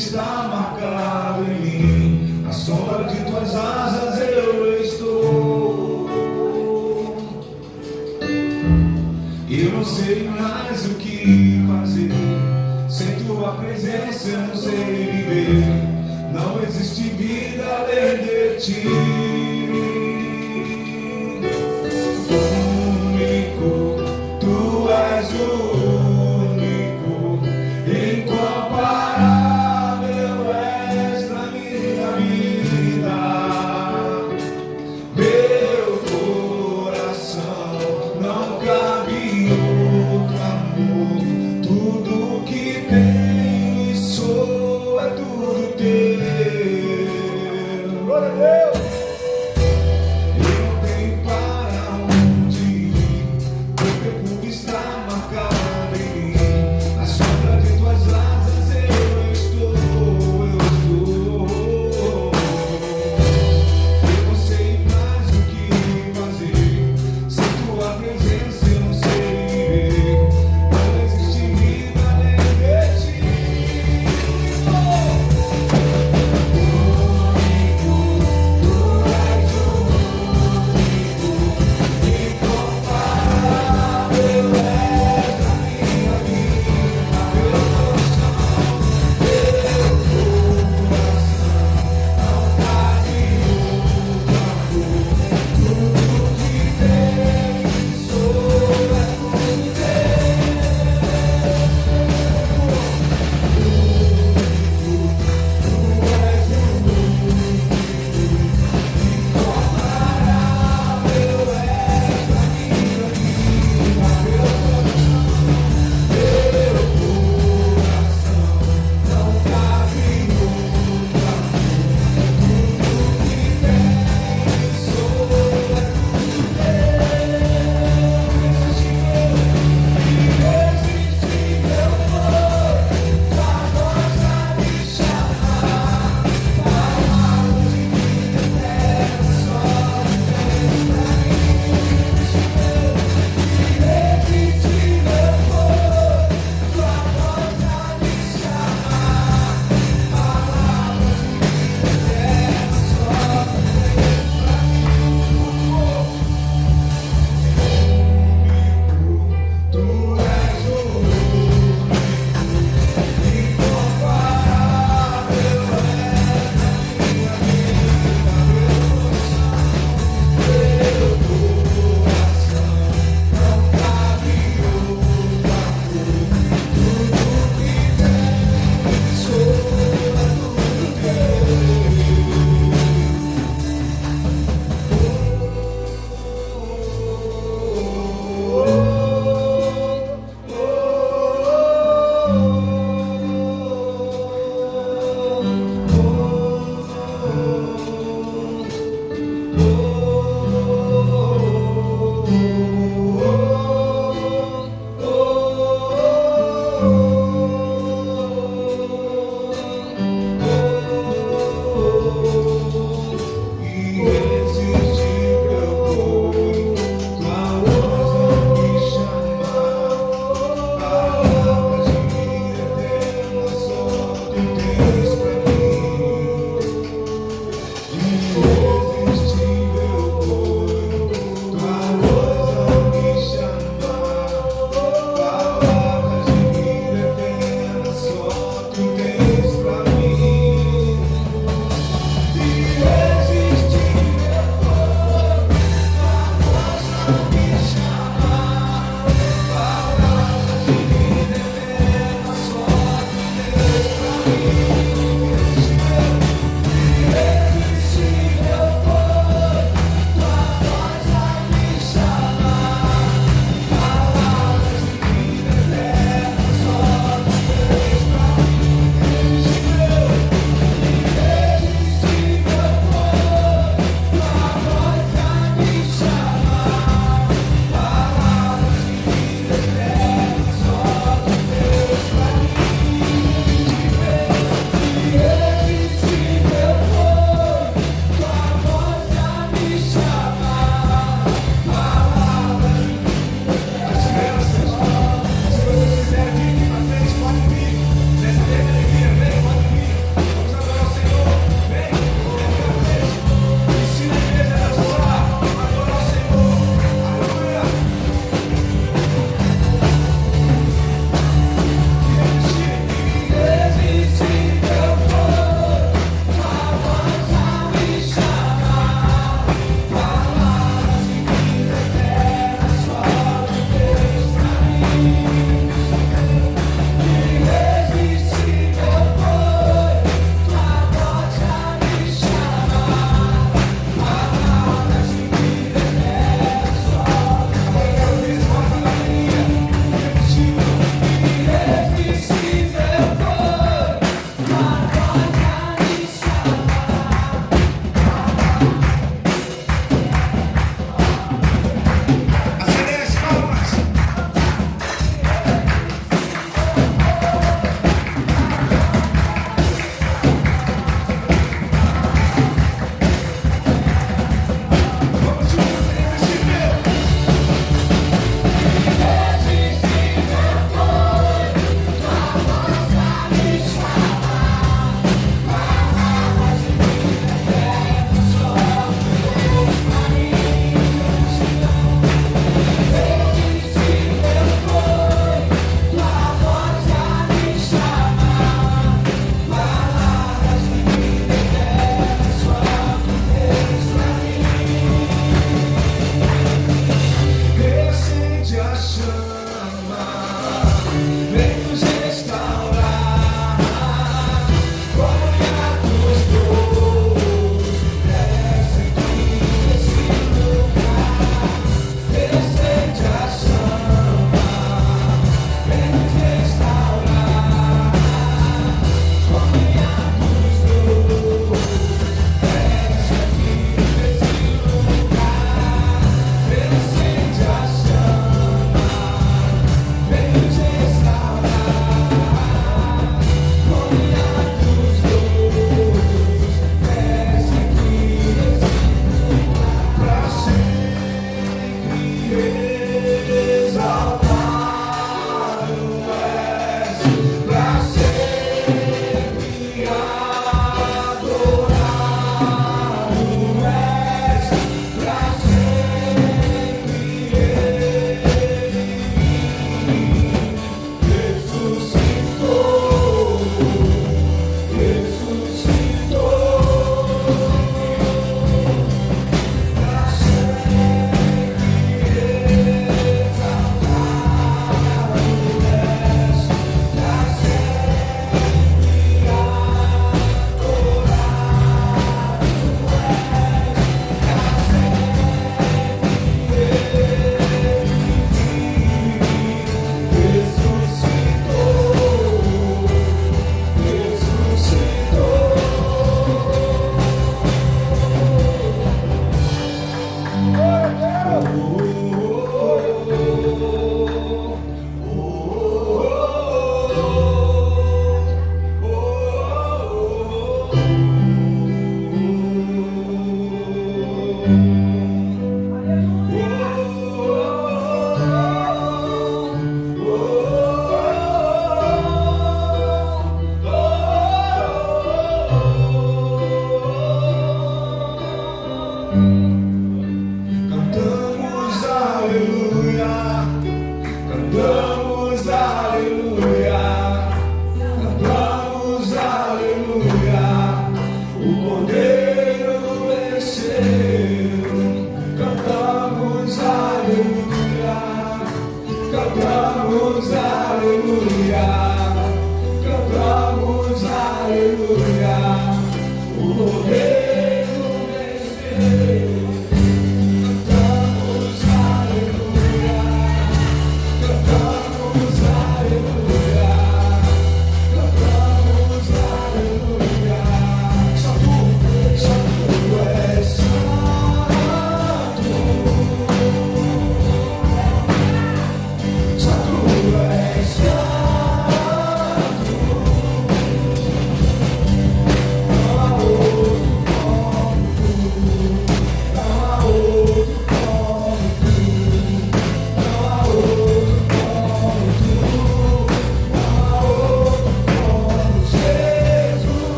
está marcado em mim. À sombra de tuas asas eu estou. Eu não sei mais o que fazer. Sem tua presença eu não sei viver. Não existe vida além de ti. Único, tu és o único, incomparável és na minha vida. Meu coração não cabe outro amor. Tudo que tem e sou é tudo teu. Glória a Deus.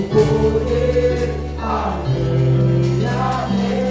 poder, amém, amém.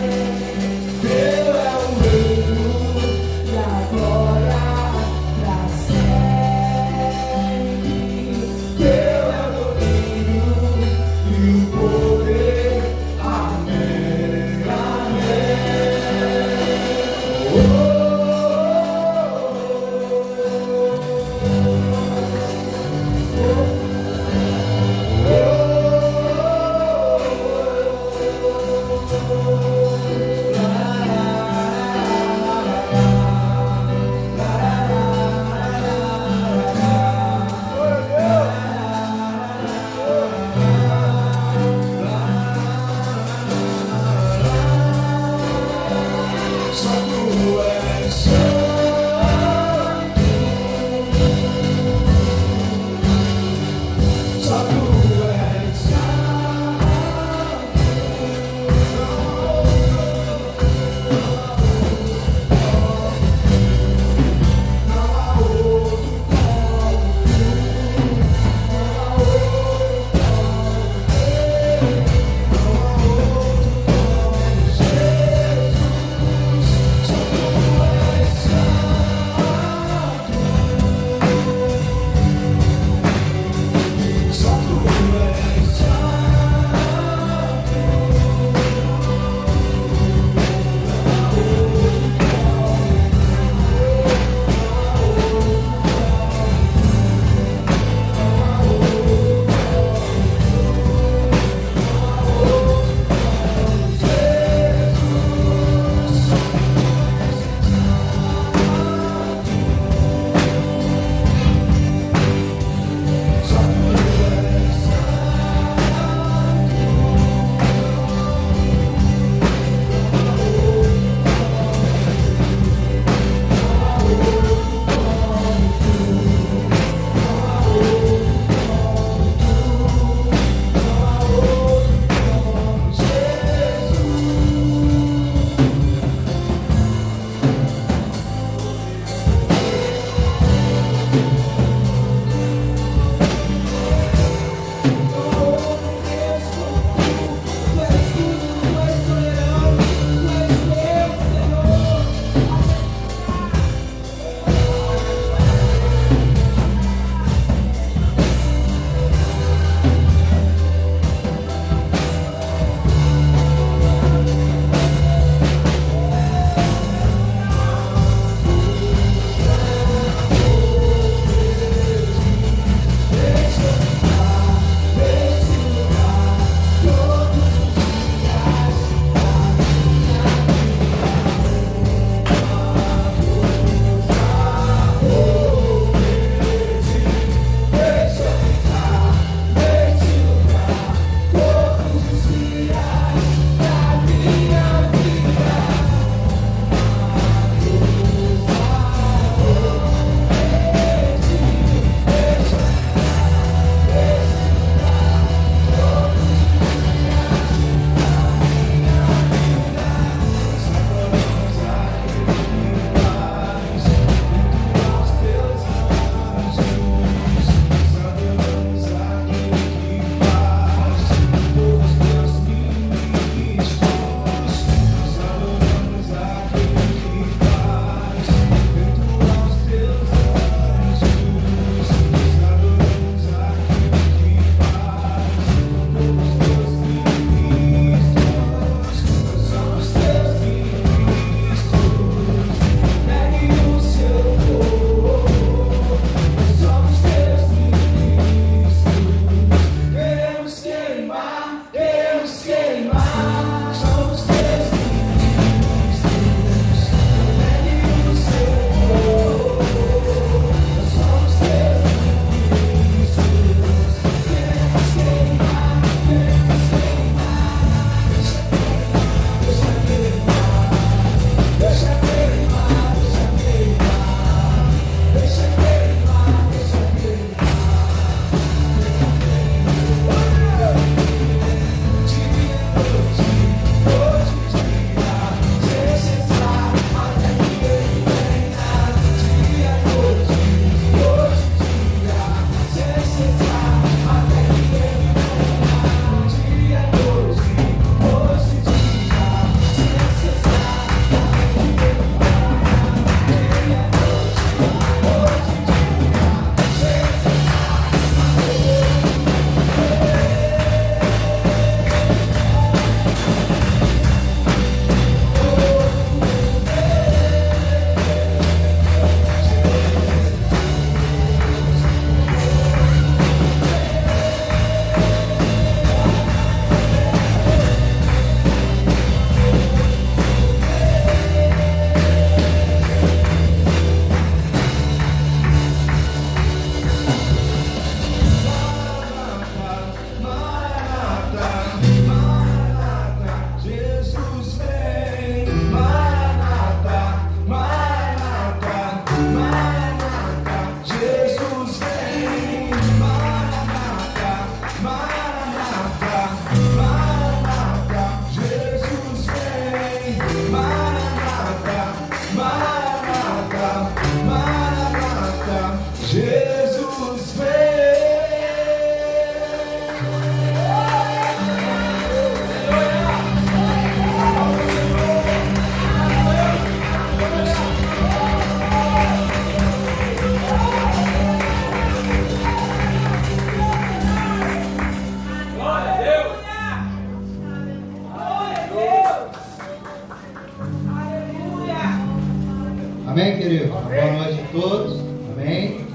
Amém, querido? Boa noite a todos. Amém.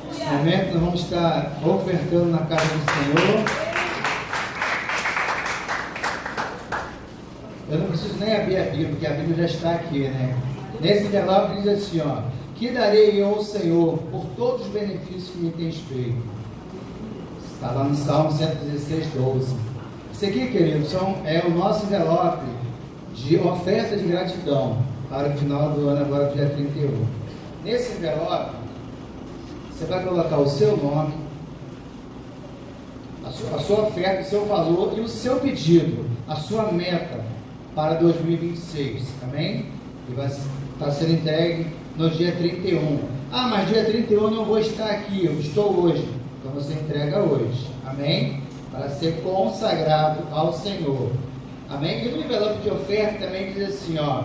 Nesse momento nós vamos estar ofertando na casa do Senhor. Eu não preciso nem abrir a Bíblia, porque a Bíblia já está aqui, né? Nesse envelope diz assim, ó: que darei eu ao Senhor por todos os benefícios que me tens feito. Está lá no Salmo 116, 12. Isso aqui, querido, é o nosso envelope de oferta de gratidão para o final do ano, agora dia 31. Nesse envelope, você vai colocar o seu nome, a sua oferta, o seu valor e o seu pedido, a sua meta para 2026, amém? E vai estar sendo entregue no dia 31. Ah, mas dia 31 eu não vou estar aqui, eu estou hoje. Então você entrega hoje, amém? Para ser consagrado ao Senhor, amém? E no envelope de oferta também diz assim, ó: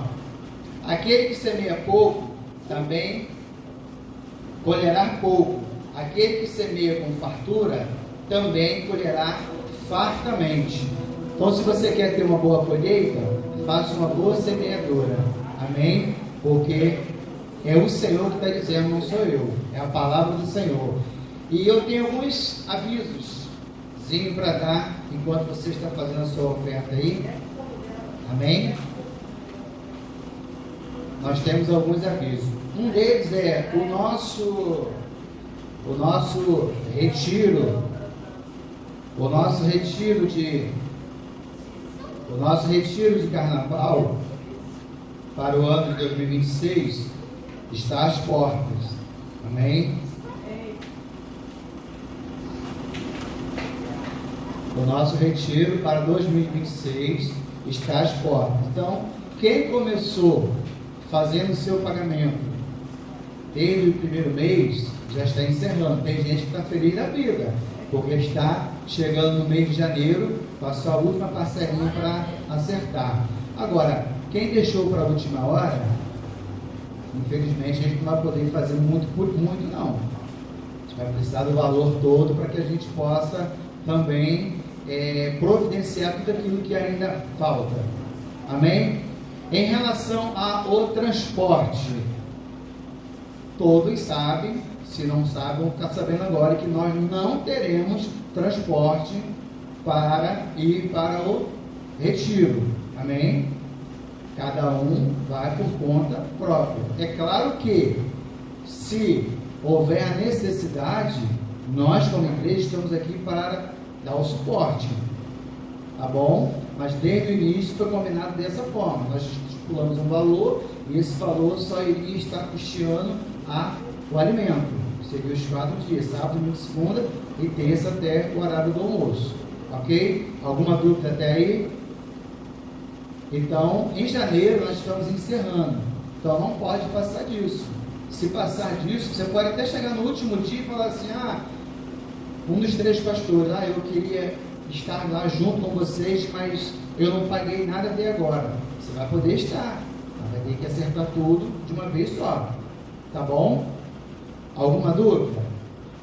aquele que semeia pouco, também colherá pouco. Aquele que semeia com fartura, também colherá fartamente. Então, se você quer ter uma boa colheita, faça uma boa semeadora, amém? Porque é o Senhor que está dizendo, não sou eu, é a palavra do Senhor. E eu tenho alguns avisos para dar enquanto você está fazendo a sua oferta aí, amém? Nós temos alguns avisos. Um deles é o nosso retiro de carnaval para o ano de 2026 está às portas, amém? O nosso retiro para 2026 está às portas. Então, quem começou fazendo o seu pagamento desde o primeiro mês, já está encerrando. Tem gente que está feliz da vida, porque está chegando no mês de janeiro com a sua última parcelinha para acertar. Agora, quem deixou para a última hora, infelizmente a gente não vai poder fazer muito por muito, não. A gente vai precisar do valor todo para que a gente possa também providenciar tudo aquilo que ainda falta, amém? Em relação ao transporte, todos sabem, se não sabem, vão ficar sabendo agora que nós não teremos transporte para ir para o retiro, amém? Cada um vai por conta própria. É claro que, se houver a necessidade, nós como igreja estamos aqui para dar o suporte, tá bom? Mas desde o início foi combinado dessa forma. Nós estipulamos um valor e esse valor só iria estar custeando o alimento. Seria os 4 dias, sábado, domingo, segunda e terça até o horário do almoço, ok? Alguma dúvida até aí? Então, em janeiro nós estamos encerrando, então não pode passar disso. Se passar disso, você pode até chegar no último dia e falar assim: um dos 3 pastores, eu queria estar lá junto com vocês, mas eu não paguei nada até agora. Você vai poder estar, mas vai ter que acertar tudo de uma vez só, tá bom? Alguma dúvida?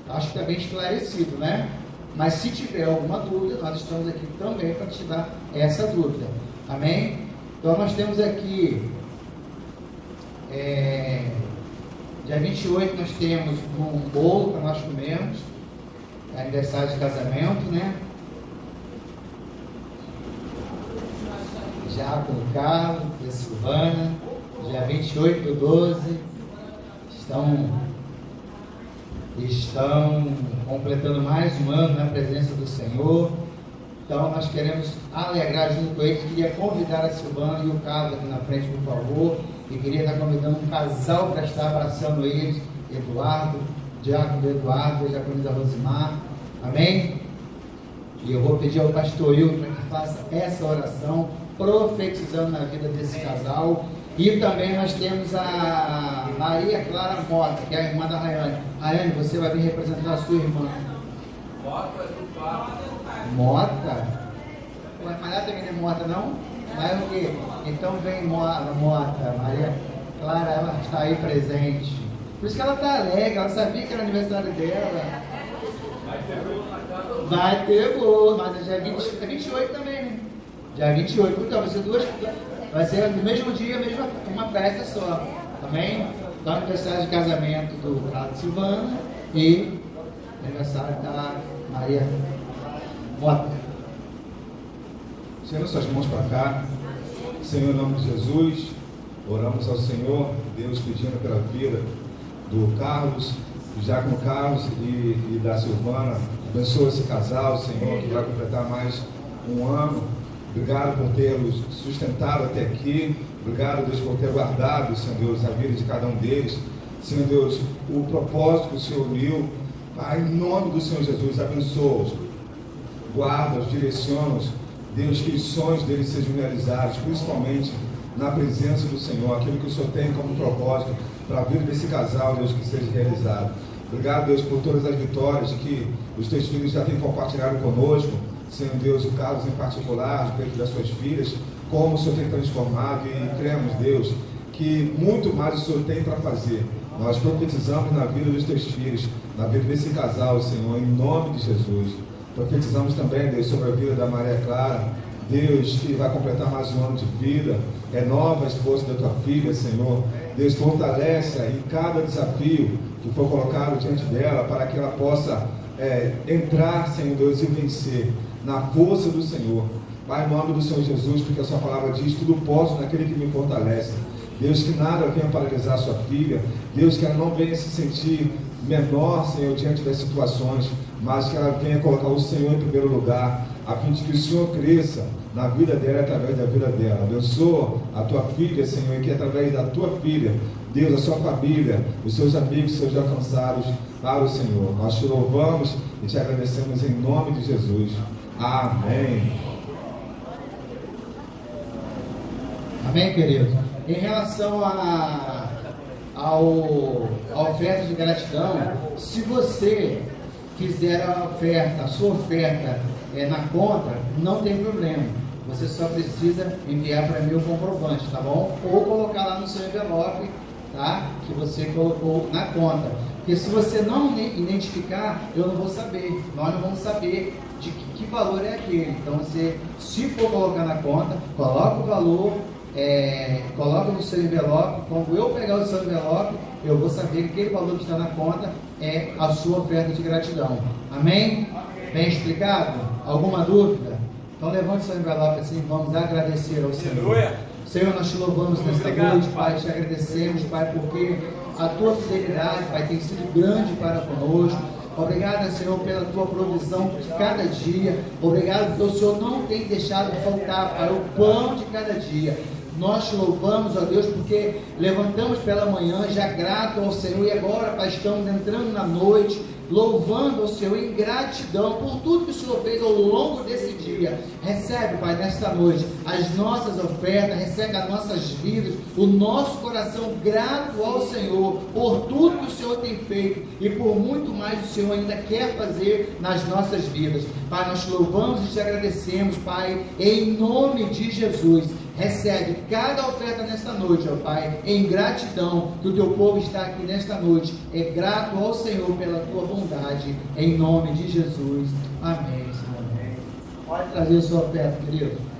Acho que está bem esclarecido, né? Mas se tiver alguma dúvida, nós estamos aqui também para te dar essa dúvida, amém? Então nós temos aqui dia 28 nós temos um bolo para nós comermos, aniversário de casamento, né? Já com o Carlos e a Silvana, dia 28/12, estão completando mais um ano na presença do Senhor. Então nós queremos alegrar junto com eles. Queria convidar a Silvana e o Carlos aqui na frente, por favor, e queria estar convidando um casal para estar abraçando eles, Eduardo, diácono Eduardo e a diaconisa Rosimar, amém? E eu vou pedir ao pastor Hilton para que faça essa oração, profetizando na vida desse casal. E também nós temos a Maria Clara Mota, que é a irmã da Rayane. Rayane, você vai vir representar a sua irmã. Mota? Mas ela também não é Mota, não? Mas o quê? Então vem Mota, Maria Clara, ela está aí presente. Por isso que ela está alegre, ela sabia que era aniversário dela. Vai ter bolo, mas é dia 28 também, né? Dia 28, então vai ser no mesmo dia, uma festa só. Amém? Então, aniversário de casamento do Carlos Silvana e aniversário da Maria Mota. Estenda suas mãos para cá. Senhor, em nome de Jesus, oramos ao Senhor, Deus, pedindo pela vida do Carlos, do Diácono Carlos e da Silvana. Abençoa esse casal, Senhor, que vai completar mais um ano. Obrigado por tê-los sustentado até aqui. Obrigado, Deus, por ter guardado, Senhor Deus, a vida de cada um deles. Senhor Deus, o propósito que o Senhor uniu, Pai, em nome do Senhor Jesus, abençoa-os, guarda-os, direciona-os. Deus, que os sonhos deles sejam realizados, principalmente na presença do Senhor, aquilo que o Senhor tem como propósito para a vida desse casal, Deus, que seja realizado. Obrigado, Deus, por todas as vitórias que os teus filhos já têm compartilhado conosco. Senhor Deus, o Carlos em particular, a respeito das suas filhas, como o Senhor tem transformado, e cremos, Deus, que muito mais o Senhor tem para fazer. Nós profetizamos na vida dos teus filhos, na vida desse casal, Senhor, em nome de Jesus. Profetizamos também, Deus, sobre a vida da Maria Clara, Deus, que vai completar mais um ano de vida. Renova as forças da tua filha, Senhor. Deus, fortalece em cada desafio que for colocado diante dela, para que ela possa entrar, Senhor Deus, e vencer na força do Senhor. Pai, em nome do Senhor Jesus, porque a sua palavra diz: tudo posso naquele que me fortalece. Deus, que nada venha paralisar a sua filha. Deus, que ela não venha se sentir menor, Senhor, diante das situações, mas que ela venha colocar o Senhor em primeiro lugar, a fim de que o Senhor cresça na vida dela, através da vida dela. Abençoa a tua filha, Senhor, e que através da tua filha, Deus, a sua família, os seus amigos sejam alcançados para o Senhor. Nós te louvamos e te agradecemos em nome de Jesus. Amém. Amém, querido? Em relação à oferta de gratidão, se você fizer a sua oferta na conta, não tem problema. Você só precisa enviar para mim o comprovante, tá bom? Ou colocar lá no seu envelope, tá? Que você colocou na conta. Porque se você não identificar, eu não vou saber. Nós não vamos saber de que valor é aquele. Então, você, se for colocar na conta, coloca o valor, coloca no seu envelope. Quando eu pegar o seu envelope, eu vou saber que aquele valor que está na conta é a sua oferta de gratidão. Amém? Bem explicado? Alguma dúvida? Então levante seu envelope assim, vamos agradecer ao Senhor. Senhor, nós te louvamos nesta noite, Pai, te agradecemos, Pai, porque a tua fidelidade, Pai, tem sido grande para conosco. Obrigado, Senhor, pela tua provisão de cada dia. Obrigado porque o Senhor não tem deixado faltar, Pai, o pão de cada dia. Nós te louvamos, ó Deus, porque levantamos pela manhã já grato ao Senhor, e agora, Pai, estamos entrando na noite, louvando ao Senhor em gratidão por tudo que o Senhor fez ao longo desse dia. Recebe, Pai, nesta noite as nossas ofertas, recebe as nossas vidas, o nosso coração grato ao Senhor por tudo que o Senhor tem feito e por muito mais o Senhor ainda quer fazer nas nossas vidas. Pai, nós te louvamos e te agradecemos, Pai, em nome de Jesus. Recebe cada oferta nesta noite, ó Pai, em gratidão que o teu povo está aqui nesta noite. É grato ao Senhor pela tua bondade, em nome de Jesus. Amém, Senhor. Amém. Pode trazer a sua oferta, querido.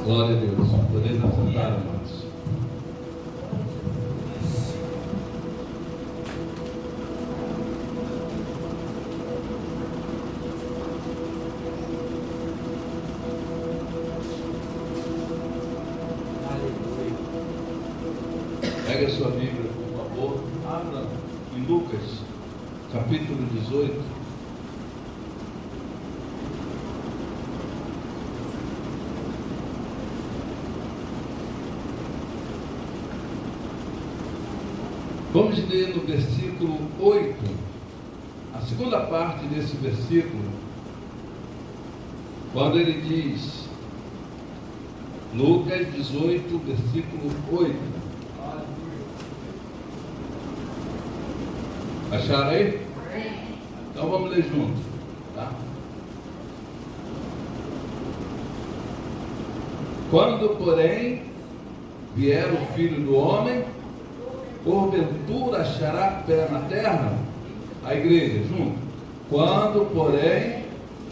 Glória a Deus. Podemos assentar, amados. Pega a sua Bíblia, por favor. Abra em Lucas, capítulo 18. Vamos ler no versículo 8, a segunda parte desse versículo, quando ele diz, Lucas 18, versículo 8. Acharam aí? Então vamos ler junto, tá? Quando, porém, vier o Filho do Homem, porventura achará fé na terra? A igreja, junto. Quando, porém,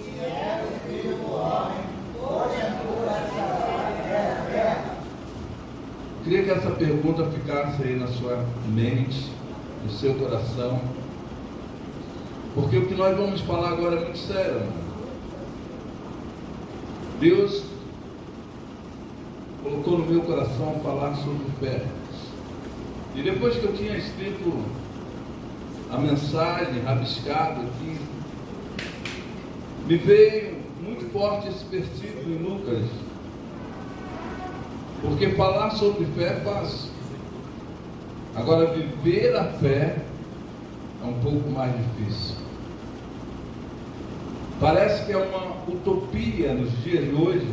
vier o Filho do Homem, porventura achará fé na terra? Queria que essa pergunta ficasse aí na sua mente, no seu coração, porque o que nós vamos falar agora é muito sério, mano. Deus colocou no meu coração falar sobre fé. E depois que eu tinha escrito a mensagem, rabiscado aqui, me veio muito forte esse versículo em Lucas, porque falar sobre fé é fácil. Agora, viver a fé é um pouco mais difícil. Parece que é uma utopia nos dias de hoje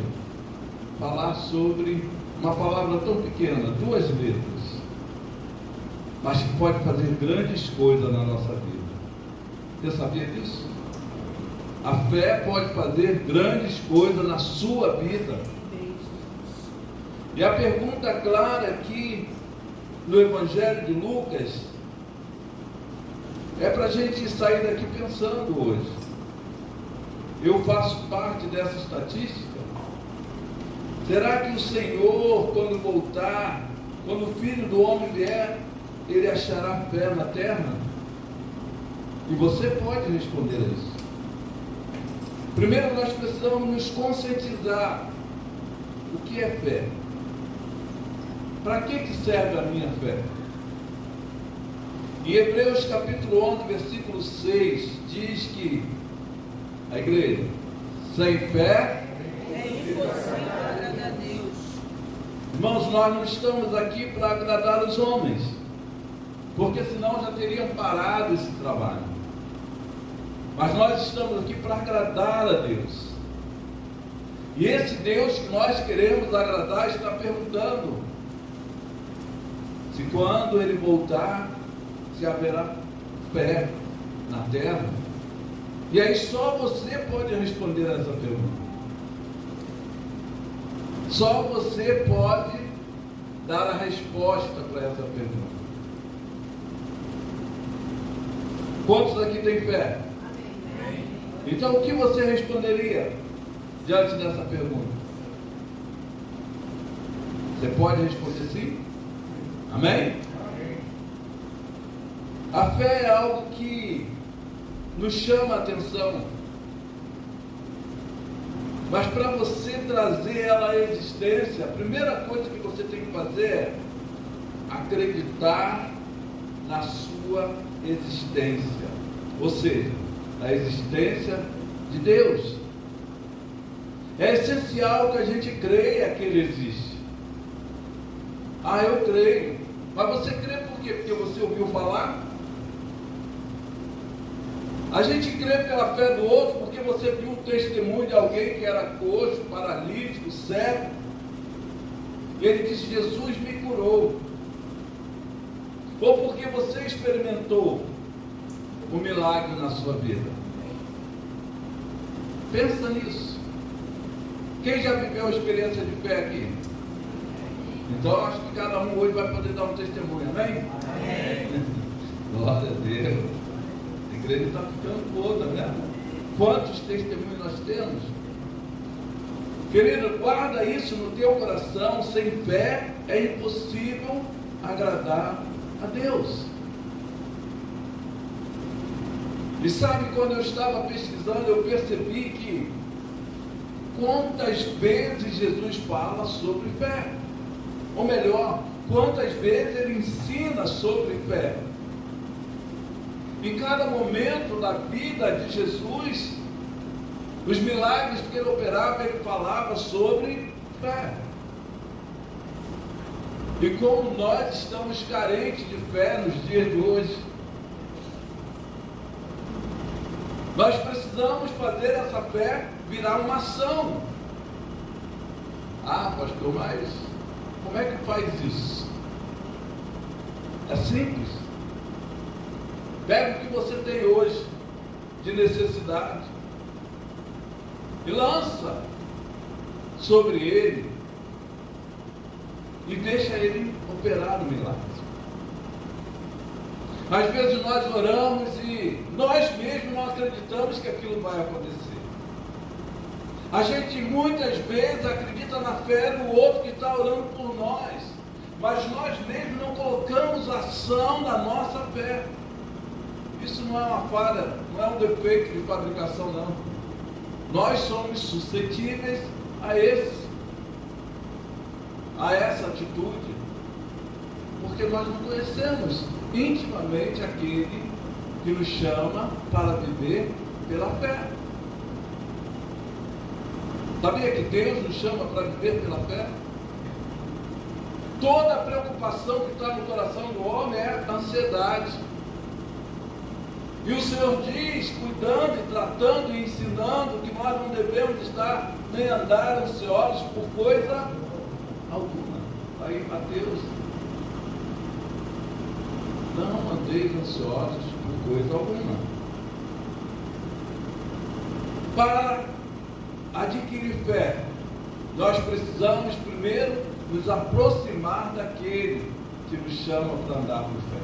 falar sobre uma palavra tão pequena, 2 letras, mas que pode fazer grandes coisas na nossa vida. Você sabia disso? A fé pode fazer grandes coisas na sua vida. E a pergunta clara aqui no Evangelho de Lucas é para a gente sair daqui pensando hoje. Eu faço parte dessa estatística. Será que o Senhor, quando voltar, quando o Filho do Homem vier, ele achará fé na terra? E você pode responder a isso. Primeiro nós precisamos nos conscientizar o que é fé. Para que serve a minha fé? Em Hebreus capítulo 11, versículo 6, diz que a igreja, sem fé, é impossível agradar a Deus. Irmãos, nós não estamos aqui para agradar os homens, porque senão já teriam parado esse trabalho. Mas nós estamos aqui para agradar a Deus. E esse Deus que nós queremos agradar está perguntando se quando ele voltar, se haverá fé na terra. E aí só você pode responder a essa pergunta. Só você pode dar a resposta para essa pergunta. Quantos aqui têm fé? Então o que você responderia diante dessa pergunta? Você pode responder sim? Amém? A fé é algo que nos chama a atenção, mas para você trazer ela à existência, a primeira coisa que você tem que fazer é acreditar na sua existência, ou seja, na existência de Deus. É essencial que a gente creia que Ele existe. Ah, eu creio. Mas você crê por quê? Porque você ouviu falar? A gente crê pela fé do outro porque você viu o testemunho de alguém que era coxo, paralítico, cego. E ele disse: Jesus me curou. Ou porque você experimentou um milagre na sua vida. Pensa nisso. Quem já viveu a experiência de fé aqui? Então eu acho que cada um hoje vai poder dar um testemunho, amém? Amém. Glória a Deus. A igreja está ficando toda, né? Quantos testemunhos nós temos? Querido, guarda isso no teu coração. Sem fé é impossível agradar a Deus. E sabe, quando eu estava pesquisando, eu percebi que quantas vezes Jesus fala sobre fé, ou melhor, quantas vezes ele ensina sobre fé. Em cada momento da vida de Jesus, os milagres que ele operava, ele falava sobre fé. E como nós estamos carentes de fé nos dias de hoje, nós precisamos fazer essa fé virar uma ação. Ah, pastor, mas como é que faz isso? É simples. Pega o que você tem hoje de necessidade e lança sobre ele e deixa ele operar o milagre. Às vezes nós oramos e nós mesmos não acreditamos que aquilo vai acontecer. A gente muitas vezes acredita na fé do outro que está orando por nós, mas nós mesmos não colocamos ação na nossa fé. Isso não é uma falha, não é um defeito de fabricação, não. Nós somos suscetíveis a essa atitude, porque nós não conhecemos intimamente aquele que nos chama para viver pela fé. Sabia que Deus nos chama para viver pela fé? Toda a preocupação que está no coração do homem é ansiedade. E o Senhor diz, cuidando e tratando e ensinando, que nós não devemos estar nem andar ansiosos por coisa alguma. Aí, Mateus, não andeis ansiosos por coisa alguma. Para adquirir fé, nós precisamos primeiro nos aproximar daquele que nos chama para andar por fé.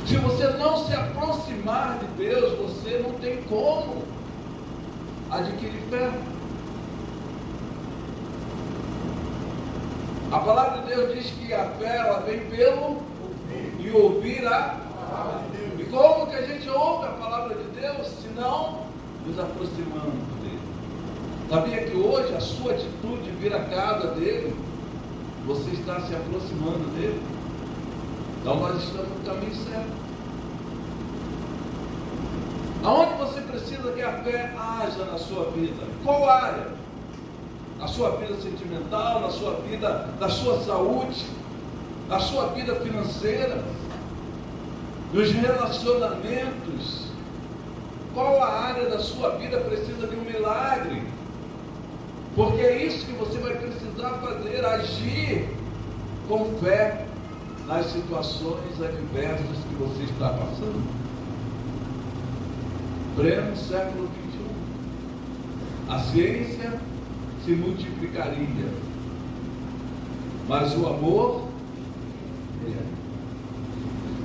Se você não se aproximar de Deus, você não tem como adquirir fé. A palavra de Deus diz que a fé ela vem pelo e ouvir a palavra de Deus. E como que a gente ouve a palavra de Deus, se não nos aproximando dele? Sabia que hoje a sua atitude de vir à casa dele, você está se aproximando dele? Então nós estamos no caminho certo. Aonde você precisa que a fé haja na sua vida? Qual área? Na sua vida sentimental, na sua vida, na sua saúde, na sua vida financeira, nos relacionamentos. Qual a área da sua vida precisa de um milagre? Porque é isso que você vai precisar fazer, agir com fé nas situações adversas que você está passando. Pleno século XXI. A ciência se multiplicaria, mas o amor,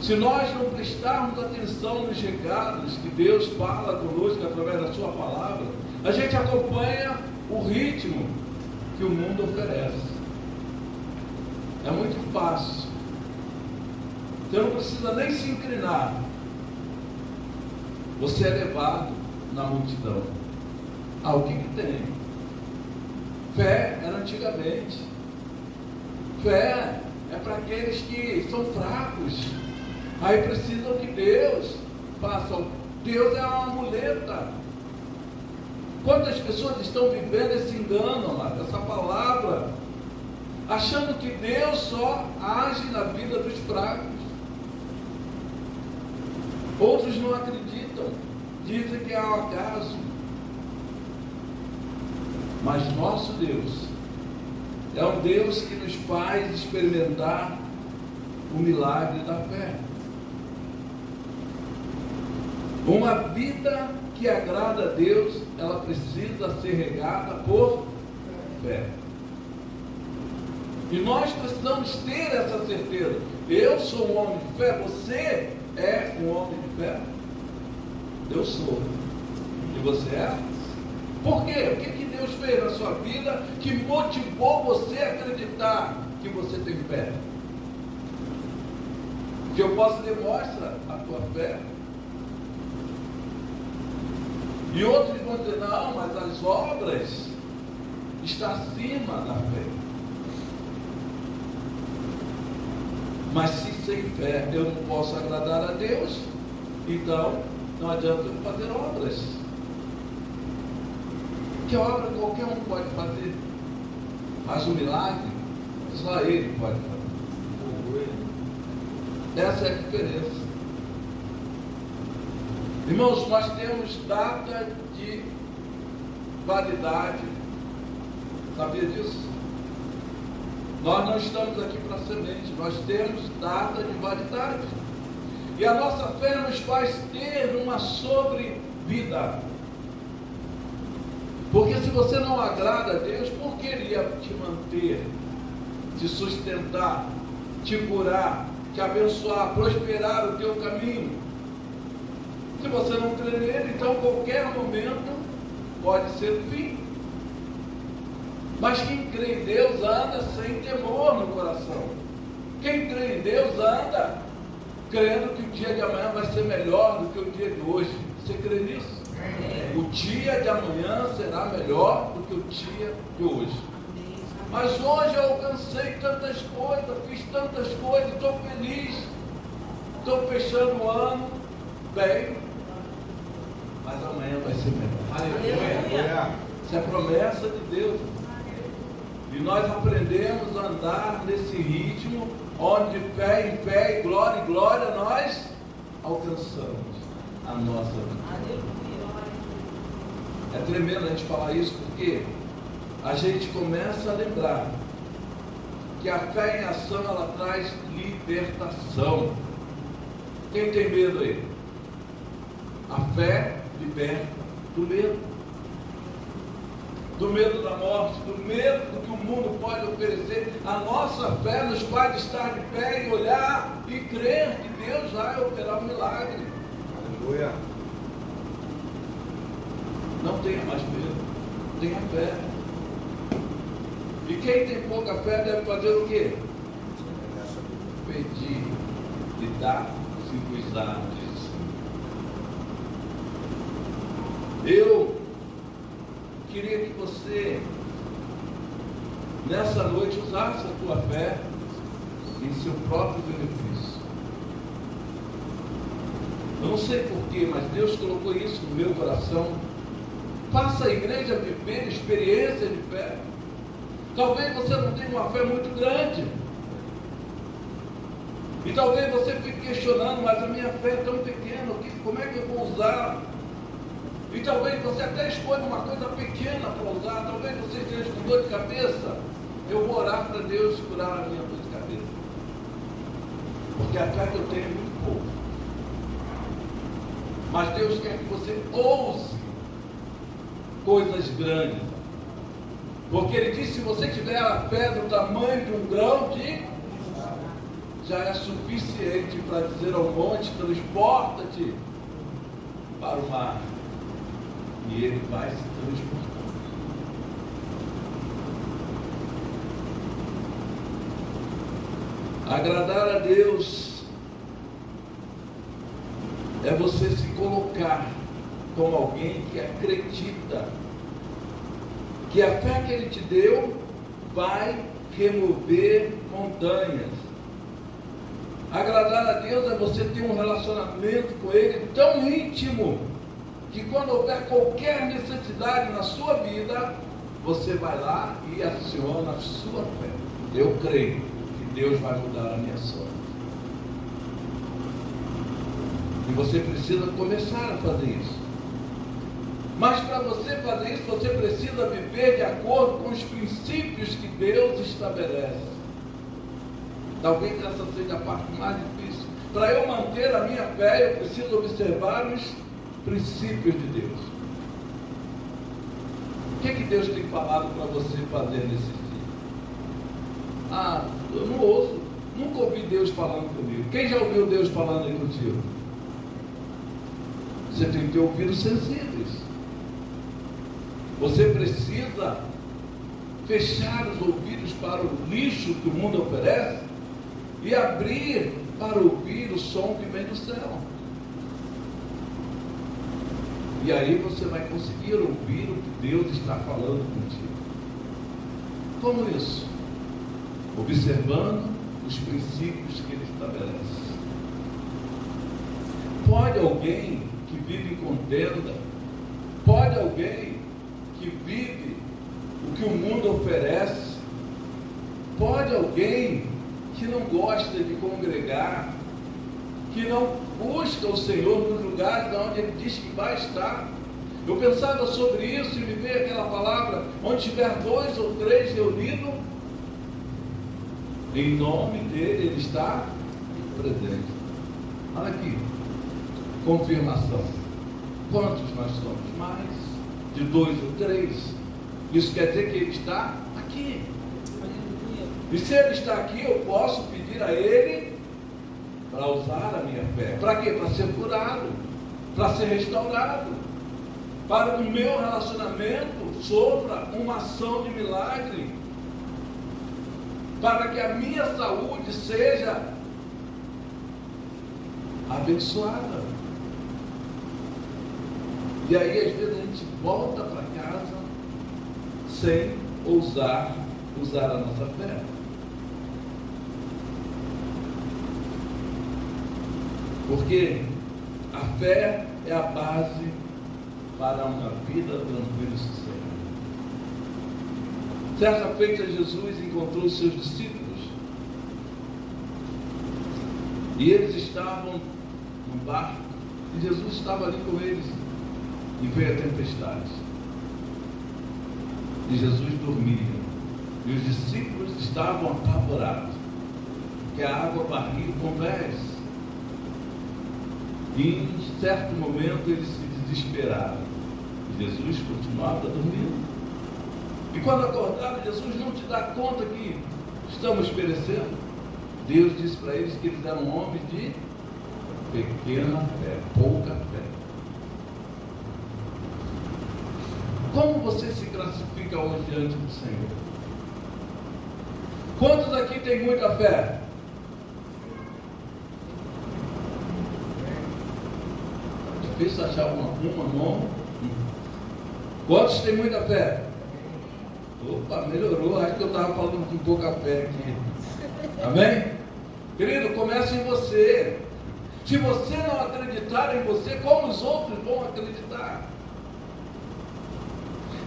se nós não prestarmos atenção nos recados que Deus fala conosco através da sua palavra, a gente acompanha o ritmo que o mundo oferece. É muito fácil. Você não precisa nem se inclinar. Você é levado na multidão. O que tem? Fé era antigamente. Fé é para aqueles que são fracos. Aí precisam que Deus faça. Deus é uma muleta. Quantas pessoas estão vivendo esse engano, essa palavra, achando que Deus só age na vida dos fracos. Outros não acreditam, dizem que é um acaso. Mas nosso Deus é um Deus que nos faz experimentar o milagre da fé. Uma vida que agrada a Deus, ela precisa ser regada por fé. E nós precisamos ter essa certeza. Eu sou um homem de fé, você é um homem de fé? Eu sou. E você é? Por quê? O que Deus fez na sua vida que motivou você a acreditar que você tem fé? Que eu posso demonstrar a tua fé. E outros vão dizer, não, mas as obras estão acima da fé. Mas se sem fé eu não posso agradar a Deus, então não adianta eu fazer obras. Que obra qualquer um pode fazer, mas o milagre só Ele pode fazer. Essa é a diferença. Irmãos, nós temos data de validade. Sabia disso? Nós não estamos aqui para semente, nós temos data de validade. E a nossa fé nos faz ter uma sobrevida. Porque se você não agrada a Deus, por que Ele ia te manter, te sustentar, te curar, te abençoar, prosperar o teu caminho? Se você não crê nele, então qualquer momento pode ser o fim. Mas quem crê em Deus anda sem temor no coração. Quem crê em Deus anda crendo que o dia de amanhã vai ser melhor do que o dia de hoje. Você crê nisso? O dia de amanhã será melhor do que o dia de hoje. Mas hoje eu alcancei tantas coisas, fiz tantas coisas, estou feliz, estou fechando o ano bem, mas amanhã vai ser melhor. Aleluia. Isso é promessa de Deus. E nós aprendemos a andar nesse ritmo, onde de fé em fé, e glória, nós alcançamos a nossa vida. É tremendo a gente falar isso, porque a gente começa a lembrar que a fé em ação, ela traz libertação. Quem tem medo aí? A fé liberta do medo. Do medo da morte, do medo do que o mundo pode oferecer. A nossa fé nos faz estar de pé e olhar e crer que Deus vai operar um milagre. Aleluia. Não tenha mais medo, tenha fé. E quem tem pouca fé deve fazer o quê? Pedir, lhe dar, se vos dar, diz o Senhor. Eu queria que você, nessa noite, usasse a tua fé em seu próprio benefício. Eu não sei porquê, mas Deus colocou isso no meu coração. Faça a igreja viver experiência de fé. Talvez você não tenha uma fé muito grande. E talvez você fique questionando, mas a minha fé é tão pequena, como é que eu vou usar? E talvez você até escolha uma coisa pequena para usar, talvez você esteja com dor de cabeça. Eu vou orar para Deus curar a minha dor de cabeça. Porque a fé que eu tenho é muito pouco. Mas Deus quer que você ouse coisas grandes. Porque Ele disse, se você tiver a fé do tamanho de um grão de... já é suficiente para dizer ao monte, transporta-te para o mar. E ele vai se transportar. Agradar a Deus é você se colocar como alguém que acredita que a fé que Ele te deu vai remover montanhas. Agradar a Deus é você ter um relacionamento com Ele tão íntimo que quando houver qualquer necessidade na sua vida, você vai lá e aciona a sua fé. Eu creio que Deus vai mudar a minha sorte. E você precisa começar a fazer isso. Mas para você fazer isso, você precisa viver de acordo com os princípios que Deus estabelece. Talvez essa seja a parte mais difícil. Para eu manter a minha fé, eu preciso observar os princípios de Deus. O que Deus tem falado para você fazer nesses dias? Ah, eu não ouço, nunca ouvi Deus falando comigo. Quem já ouviu Deus falando aí contigo? Você tem que ter ouvidos sensíveis. Você precisa fechar os ouvidos para o lixo que o mundo oferece e abrir para ouvir o som que vem do céu. E aí você vai conseguir ouvir o que Deus está falando contigo. Como isso? Observando os princípios que Ele estabelece. Pode alguém que vive em contenda, pode alguém que vive o que o mundo oferece, pode alguém que não gosta de congregar, que não busca o Senhor nos lugares onde Ele diz que vai estar. Eu pensava sobre isso e me veio aquela palavra: onde tiver 2 ou 3 reunidos, em nome dele, Ele está presente. Olha aqui, confirmação. Quantos nós somos? Mais de 2 ou 3. Isso quer dizer que Ele está aqui. E se Ele está aqui, eu posso pedir a Ele para usar a minha fé. Para quê? Para ser curado, para ser restaurado, para que o meu relacionamento sofra uma ação de milagre, para que a minha saúde seja abençoada. E aí às vezes a gente volta para casa sem ousar usar a nossa fé. Porque a fé é a base para uma vida tranquila e sossegada. Certa feita, Jesus encontrou os seus discípulos e eles estavam no barco e Jesus estava ali com eles e veio a tempestade e Jesus dormia e os discípulos estavam apavorados porque a água barria com pés. E em certo momento eles se desesperaram. E Jesus continuava dormindo. E quando acordaram, Jesus não te dá conta que estamos perecendo. Deus disse para eles que eles eram homens de pequena fé, pouca fé. Como você se classifica hoje diante do Senhor? Quantos aqui tem muita fé? Difícil achar uma mão. Quantos tem muita fé? Opa, melhorou. Acho que eu estava falando com pouca fé aqui. Amém? Querido, começa em você. Se você não acreditar em você, como os outros vão acreditar?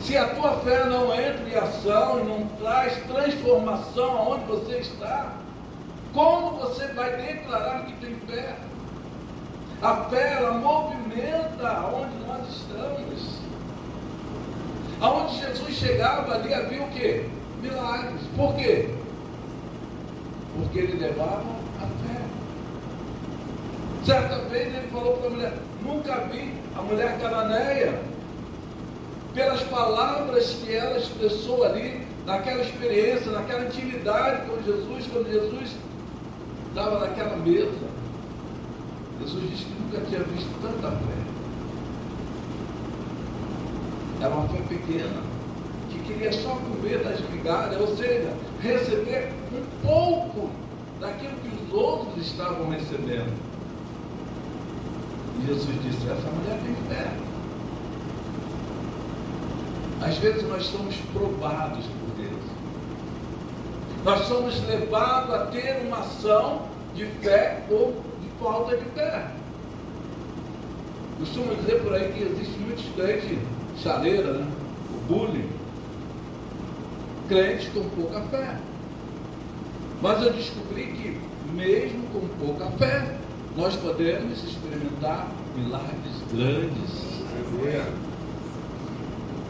Se a tua fé não entra em ação e não traz transformação aonde você está, como você vai declarar que tem fé? A fé, ela movimenta onde nós estamos. Aonde Jesus chegava, ali havia o quê? Milagres. Por quê? Porque ele levava a fé. Certa vez ele falou para a mulher: nunca vi a mulher cananeia, pelas palavras que ela expressou ali, naquela experiência, naquela intimidade com Jesus, quando Jesus estava naquela mesa. Jesus disse que nunca tinha visto tanta fé. Era uma fé pequena, que queria só comer das migalhas, ou seja, receber um pouco daquilo que os outros estavam recebendo. E Jesus disse: essa mulher tem fé. Às vezes nós somos provados por Deus. Nós somos levados a ter uma ação de fé ou de falta de fé. Costumo dizer por aí que existe muitos crentes chaleira, né? O bullying, crentes com pouca fé. Mas eu descobri que mesmo com pouca fé, nós podemos experimentar milagres grandes.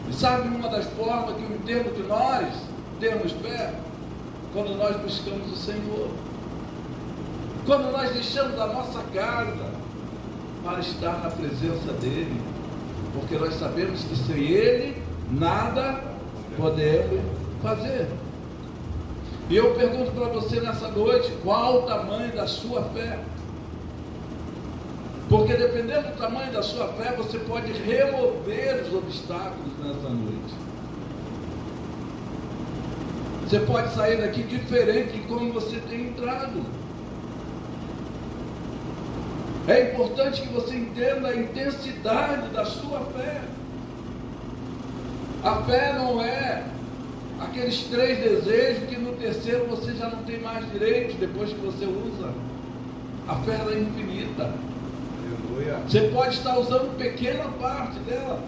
E sabe uma das formas que eu entendo que nós temos fé? Quando nós buscamos o Senhor. Quando nós deixamos a nossa casa para estar na presença dEle. Porque nós sabemos que sem Ele nada podemos fazer. E eu pergunto para você nessa noite: qual o tamanho da sua fé? Porque dependendo do tamanho da sua fé, você pode remover os obstáculos nessa noite. Você pode sair daqui diferente de como você tem entrado. É importante que você entenda a intensidade da sua fé. A fé não é aqueles 3 desejos que no terceiro você já não tem mais direito depois que você usa. A fé ela é infinita. Você pode estar usando pequena parte dela,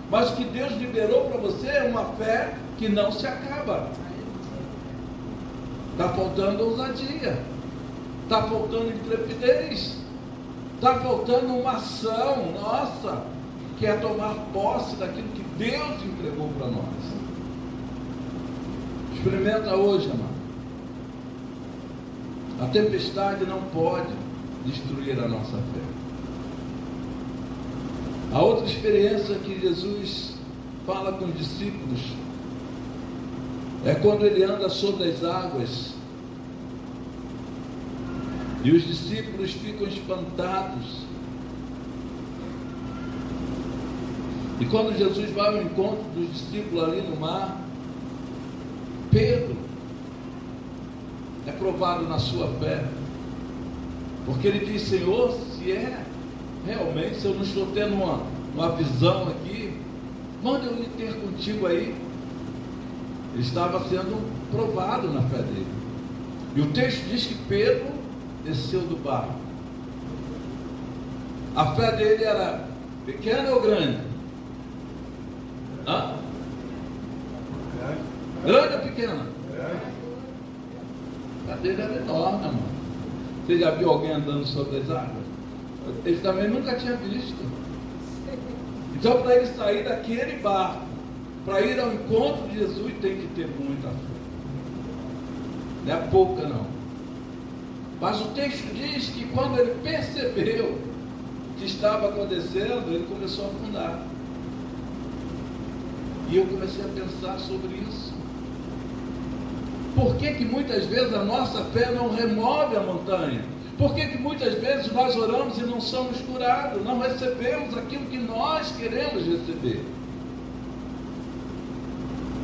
mas o que Deus liberou para você é uma fé que não se acaba. Está faltando ousadia, está faltando intrepidez, está faltando uma ação nossa, que é tomar posse daquilo que Deus entregou para nós. Experimenta hoje, amado. A tempestade não pode destruir a nossa fé. A outra experiência que Jesus fala com os discípulos é quando ele anda sobre as águas e os discípulos ficam espantados. E quando Jesus vai ao encontro dos discípulos ali no mar, Pedro é provado na sua fé, porque ele diz: Senhor, se é realmente, se eu não estou tendo uma visão aqui, manda eu ir ter contigo aí. Ele estava sendo provado na fé dele. E o texto diz que Pedro desceu do barco. A fé dele era pequena ou grande? Hã? Grande ou pequena? A fé dele era enorme, amor. Você já viu alguém andando sobre as águas? Ele também nunca tinha visto. Então, para ele sair daquele barco, para ir ao encontro de Jesus, tem que ter muita fé. Não é pouca, não. Mas o texto diz que quando ele percebeu o que estava acontecendo, ele começou a afundar. E eu comecei a pensar sobre isso. Por que que muitas vezes a nossa fé não remove a montanha? Por que que muitas vezes nós oramos e não somos curados? Não recebemos aquilo que nós queremos receber?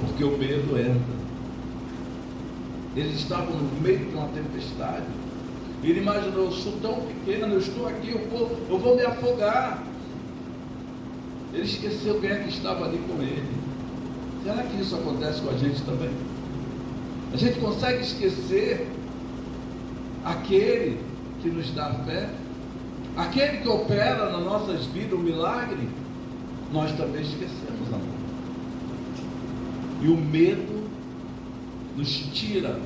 Porque o medo entra. Eles estavam no meio de uma tempestade. Ele imaginou: eu sou tão pequeno, eu estou aqui, eu vou me afogar. Ele esqueceu quem é que estava ali com ele. Será que isso acontece com a gente também? A gente consegue esquecer aquele que nos dá fé, aquele que opera nas nossas vidas o milagre? Nós também esquecemos, amor. E o medo nos tira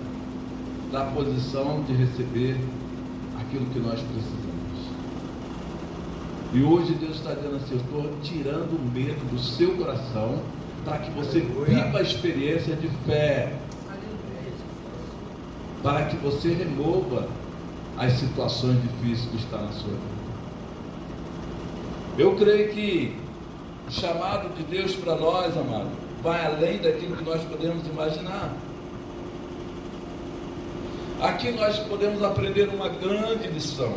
da posição de receber aquilo que nós precisamos. E hoje Deus está dizendo assim: eu estou tirando o medo do seu coração, para que você viva a experiência de fé, para que você remova as situações difíceis que estão na sua vida. Eu creio que o chamado de Deus para nós, amado, vai além daquilo que nós podemos imaginar. Aqui nós podemos aprender uma grande lição.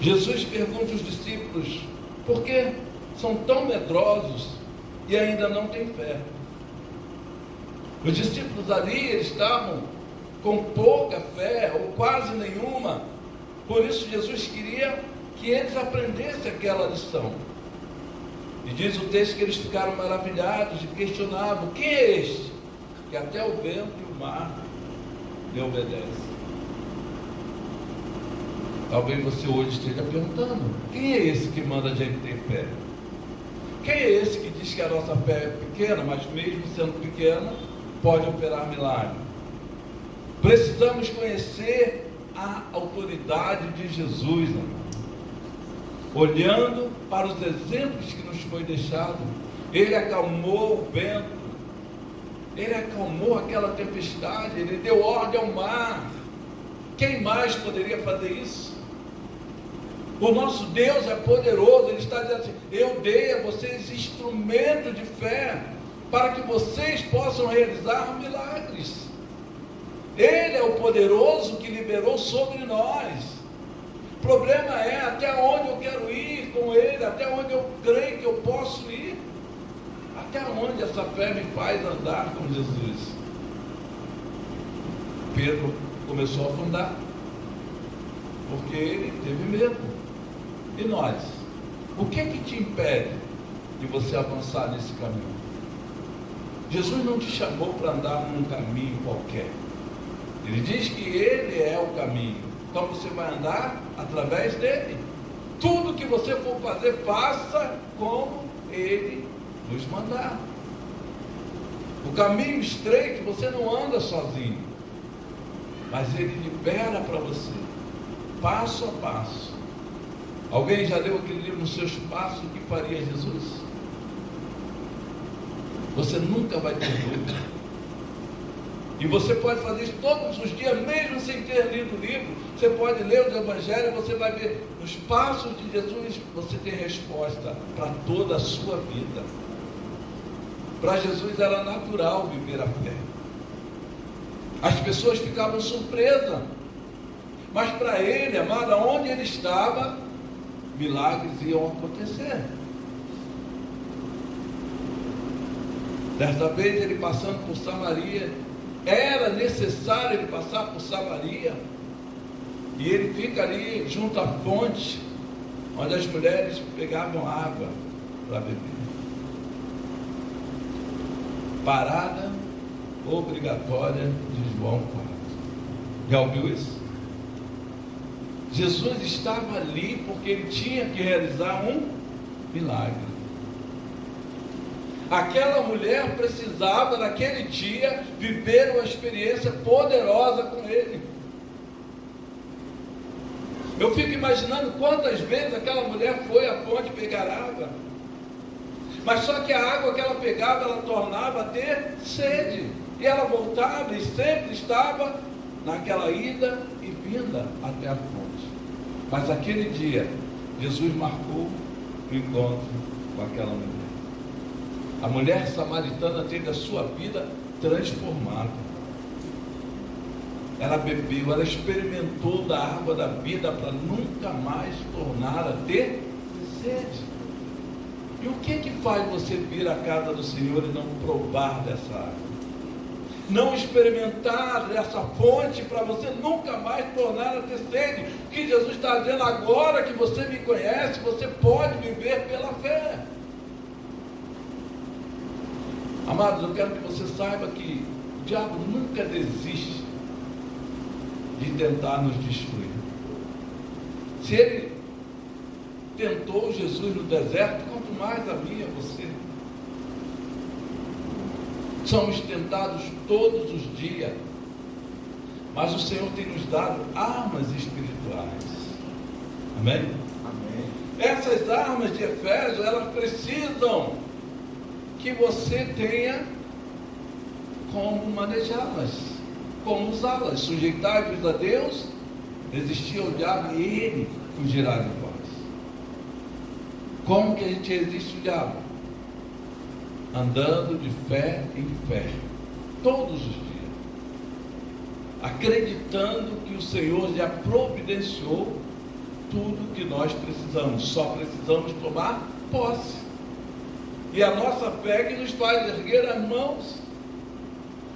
Jesus pergunta aos discípulos: por que são tão medrosos e ainda não têm fé? Os discípulos ali, eles estavam com pouca fé, ou quase nenhuma. Por isso Jesus queria que eles aprendessem aquela lição. E diz o texto que eles ficaram maravilhados e questionavam: quem é este que até o vento e o mar lhe obedecem? Talvez você hoje esteja perguntando: quem é esse que manda a gente ter fé? Quem é esse que diz que a nossa fé é pequena, mas mesmo sendo pequena, pode operar milagre? Precisamos conhecer a autoridade de Jesus, amado. Olhando para os exemplos que nos foi deixado, ele acalmou o vento, ele acalmou aquela tempestade, ele deu ordem ao mar. Quem mais poderia fazer isso? O nosso Deus é poderoso. Ele está dizendo assim: eu dei a vocês instrumento de fé, para que vocês possam realizar milagres. Ele é o poderoso que liberou sobre nós. O problema é até onde eu quero ir com Ele, até onde eu creio que eu posso ir, até onde essa fé me faz andar com Jesus. Pedro começou a afundar, porque ele teve medo. E nós? O que te impede de você avançar nesse caminho? Jesus não te chamou para andar num caminho qualquer. Ele diz que Ele é o caminho. Então você vai andar através dele. Tudo que você for fazer, faça como Ele nos mandar. O caminho estreito você não anda sozinho, mas Ele libera para você, passo a passo. Alguém já leu aquele livro, Nos Seus Passos, o que faria Jesus? Você nunca vai ter dúvida. E você pode fazer isso todos os dias, mesmo sem ter lido o livro. Você pode ler os evangelhos e você vai ver, nos passos de Jesus, você tem resposta para toda a sua vida. Para Jesus era natural viver a fé. As pessoas ficavam surpresas. Mas para ele, amado, onde ele estava, milagres iam acontecer. Desta vez ele passando por Samaria, era necessário ele passar por Samaria, e ele fica ali junto à fonte, onde as mulheres pegavam água para beber. Parada obrigatória de João 4. Já ouviu isso? Jesus estava ali porque ele tinha que realizar um milagre. Aquela mulher precisava, naquele dia, viver uma experiência poderosa com ele. Eu fico imaginando quantas vezes aquela mulher foi à fonte pegar água. Mas só que a água que ela pegava, ela tornava a ter sede. E ela voltava e sempre estava naquela ida e vinda até a fonte. Mas aquele dia, Jesus marcou o encontro com aquela mulher. A mulher samaritana teve a sua vida transformada. Ela bebeu, ela experimentou da água da vida para nunca mais tornar a ter sede. E o que faz você vir à casa do Senhor e não provar dessa água? Não experimentar dessa fonte para você nunca mais tornar a ter sede. O que Jesus está dizendo, agora que você me conhece, você pode viver pela fé. Amados, eu quero que você saiba que o diabo nunca desiste de tentar nos destruir. Se ele tentou Jesus no deserto, quanto mais a mim e a você. Somos tentados todos os dias, mas o Senhor tem nos dado armas espirituais. Amém? Amém. Essas armas de Efésios, elas precisam que você tenha como manejá-las, como usá-las. Sujeitai-vos a Deus, resistir ao diabo e ele fugirá de vós. Como que a gente resiste ao diabo? Andando de fé em fé, todos os dias, acreditando que o Senhor já providenciou tudo que nós precisamos, só precisamos tomar posse. E a nossa fé que nos faz erguer as mãos,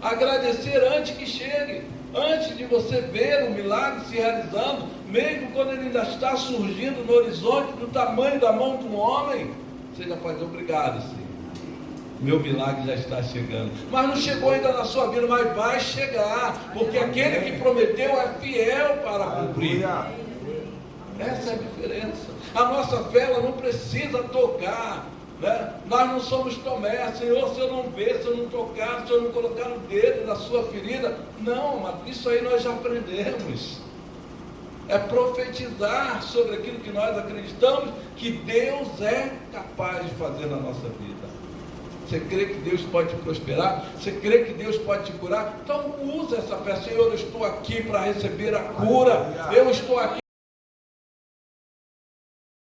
agradecer antes que chegue, antes de você ver o milagre se realizando, mesmo quando ele ainda está surgindo no horizonte, do tamanho da mão de um homem, você já pode dizer, obrigado, Senhor, meu milagre já está chegando. Mas não chegou ainda na sua vida, mas vai chegar, porque aquele que prometeu é fiel para cumprir. Essa é a diferença. A nossa fé, ela não precisa tocar, né? Nós não somos Tomé. Senhor, se eu não ver, se eu não tocar, se eu não colocar o dedo na sua ferida, não, mas isso aí nós já aprendemos. É profetizar sobre aquilo que nós acreditamos que Deus é capaz de fazer na nossa vida. Você crê que Deus pode te prosperar? Você crê que Deus pode te curar? Então usa essa fé. Senhor, eu estou aqui para receber a cura. Eu estou aqui